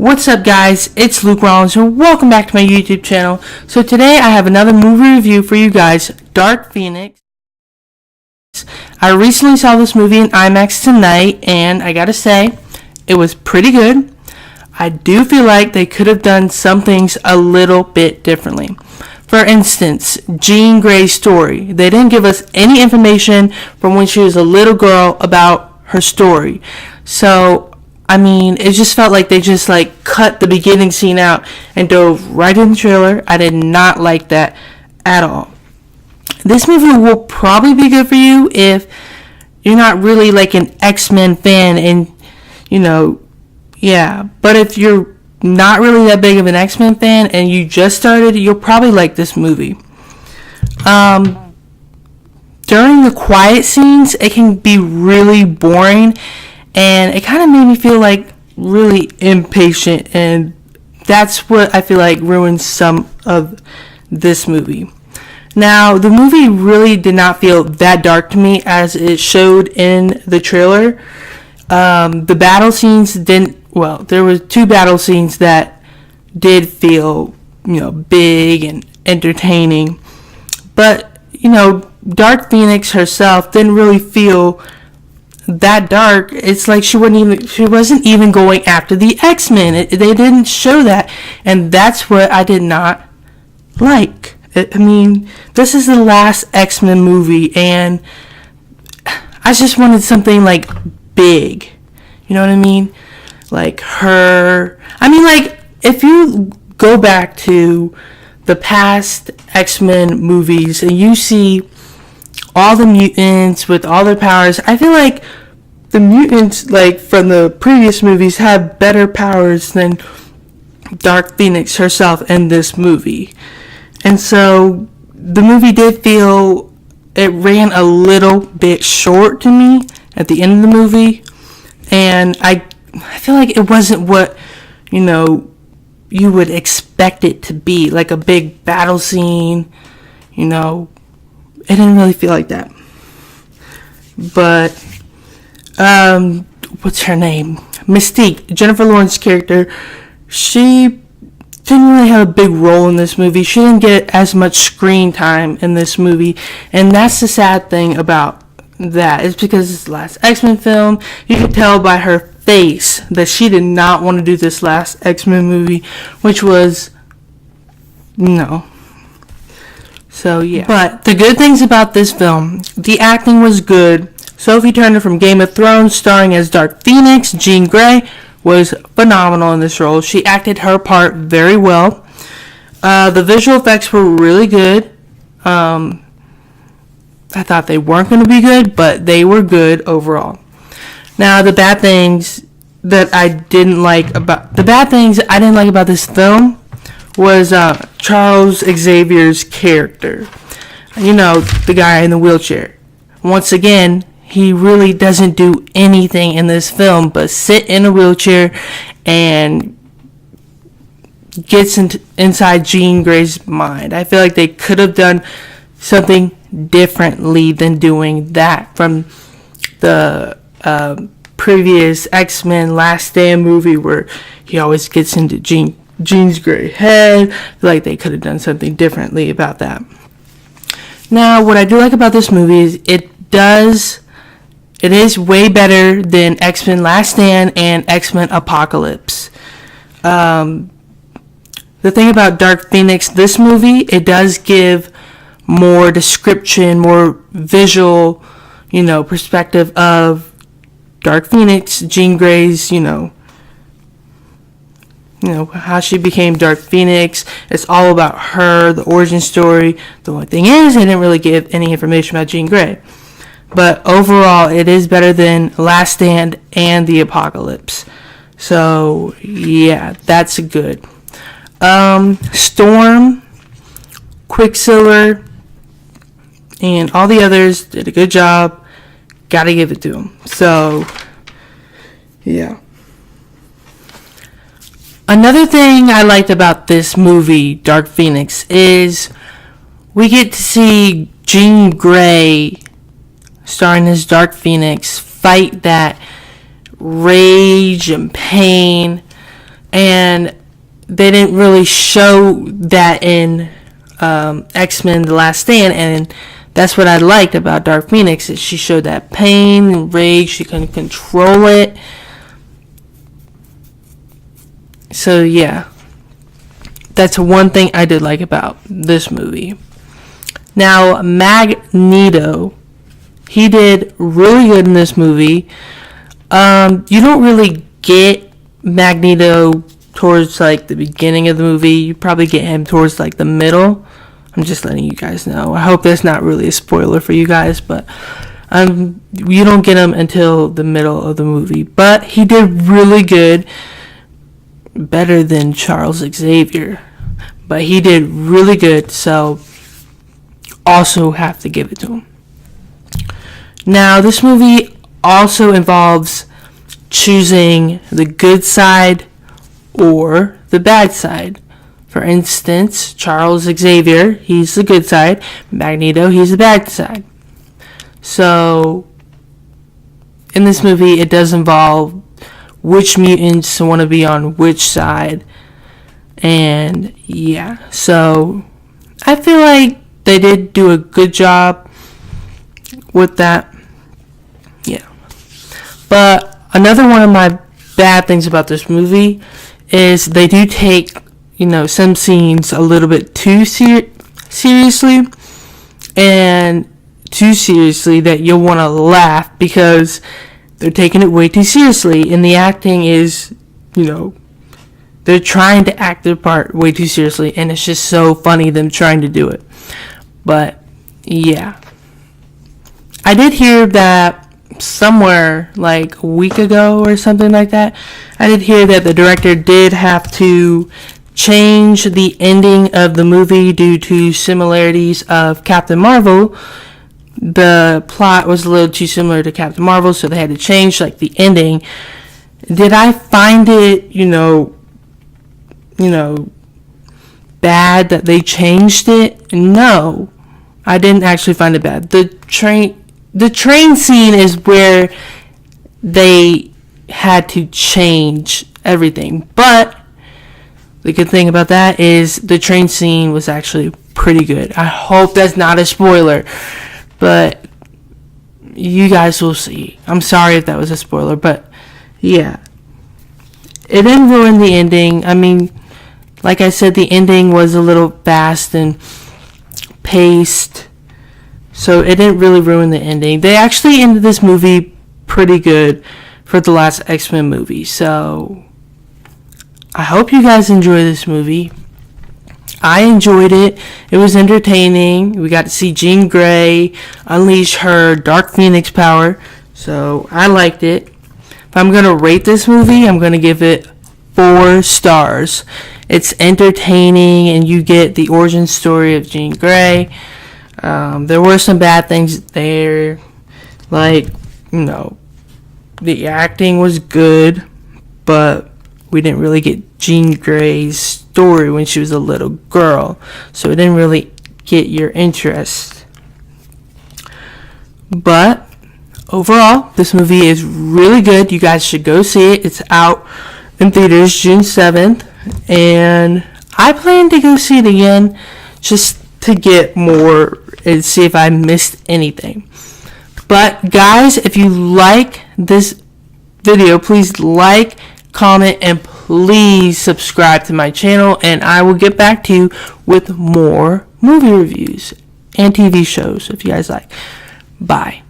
What's up, guys? It's Luke Rollins and welcome back to my YouTube channel. So today I have another movie review for you guys, Dark Phoenix. I recently saw this movie in IMAX tonight and I gotta say, it was pretty good. I do feel like they could have done some things a little bit differently. For instance, Jean Grey's story. They didn't give us any information from when she was a little girl about her story. So it just felt like they just cut the beginning scene out and dove right in the trailer. I did not like that at all. This movie will probably be good for you if you're not really an X-Men fan and, But if you're not really that big of an X-Men fan and you just started, you'll probably like this movie. During the quiet scenes, it can be really boring. And it kind of made me feel really impatient, and that's what I feel like ruins some of this movie. Now, the movie really did not feel that dark to me as it showed in the trailer. The battle scenes there were two battle scenes that did feel, big and entertaining. But, Dark Phoenix herself didn't really feel that dark. It's like she wasn't even going after the X-Men. They didn't show that, and that's what I did not like. This is the last X-Men movie, and I just wanted something big. You know what I mean? Like her. If you go back to the past X-Men movies and you see all the mutants with all their powers, I feel like the mutants from the previous movies have better powers than Dark Phoenix herself in this movie. And so the movie did feel it ran a little bit short to me at the end of the movie, and I feel like it wasn't what you would expect it to be, like a big battle scene. It didn't really feel like that. But, what's her name? Mystique, Jennifer Lawrence's character, she didn't really have a big role in this movie. She didn't get as much screen time in this movie. And that's the sad thing about that. It's because it's the last X-Men film. You can tell by her face that she did not want to do this last X-Men movie, which was, no. So, yeah. But the good things about this film, the acting was good. Sophie Turner from Game of Thrones, starring as Dark Phoenix, Jean Grey, was phenomenal in this role. She acted her part very well. The visual effects were really good. I thought they weren't going to be good, but they were good overall. Now, the bad things I didn't like about this film was Charles Xavier's character. The guy in the wheelchair. Once again, he really doesn't do anything in this film but sit in a wheelchair and gets inside Jean Grey's mind. I feel like they could have done something differently than doing that from the previous X-Men Last Stand movie where he always gets into Jean's gray head. I feel like they could have done something differently about that. Now, what I do like about this movie is it is way better than X-Men Last Stand and X-Men Apocalypse. The thing about Dark Phoenix, this movie, it does give more description, more visual, perspective of Dark Phoenix, Jean Grey's, how she became Dark Phoenix. It's all about her, the origin story. The only thing is, they didn't really give any information about Jean Grey. But overall, it is better than Last Stand and the Apocalypse. So, yeah, that's good. Storm, Quicksilver, and all the others did a good job. Gotta give it to them. So, yeah. Another thing I liked about this movie, Dark Phoenix, is we get to see Jean Grey, starring as Dark Phoenix, fight that rage and pain and they didn't really show that in X-Men The Last Stand, and that's what I liked about Dark Phoenix, is she showed that pain and rage, she couldn't control it. So yeah, that's one thing I did like about this movie. Now, Magneto, he did really good in this movie. You don't really get Magneto towards like the beginning of the movie. You probably get him towards like the middle. I'm just letting you guys know. I hope that's not really a spoiler for you guys, but you don't get him until the middle of the movie. But he did really good, better than Charles Xavier, but he did really good, so also have to give it to him. Now, this movie also involves choosing the good side or the bad side. For instance, Charles Xavier, he's the good side. Magneto, he's the bad side. So, in this movie, it does involve which mutants want to be on which side. And, yeah. So, I feel like they did do a good job with that. Yeah. But another one of my bad things about this movie is they do take, some scenes a little bit too seriously, and too seriously that you'll want to laugh because they're taking it way too seriously, and the acting is, they're trying to act their part way too seriously, and it's just so funny them trying to do it. But yeah, I did hear that somewhere like a week ago or something like that. I did hear that the director did have to change the ending of the movie due to similarities of Captain Marvel. The plot was a little too similar to Captain Marvel, so they had to change like the ending. Did I find it, bad that they changed it? No, I didn't actually find it bad. The train scene is where they had to change everything, but the good thing about that is the train scene was actually pretty good. I hope that's not a spoiler, but you guys will see. I'm sorry if that was a spoiler, but yeah, it didn't ruin the ending. I mean, like I said, the ending was a little fast and paced, so it didn't really ruin the ending. They actually ended this movie pretty good for the last X-Men movie, so I hope you guys enjoy this movie. I enjoyed it. It was entertaining. We got to see Jean Grey unleash her Dark Phoenix power, so I liked it. If I'm going to rate this movie, I'm going to give it 4 stars. It's entertaining, and you get the origin story of Jean Grey. There were some bad things there, like, the acting was good, but we didn't really get Jean Grey's story when she was a little girl, so it didn't really get your interest. But overall, this movie is really good. You guys should go see it. It's out in theaters June 7th, and I plan to go see it again just to get more and see if I missed anything. But guys, if you like this video, please like, comment, and please subscribe to my channel, and I will get back to you with more movie reviews and TV shows if you guys like. Bye.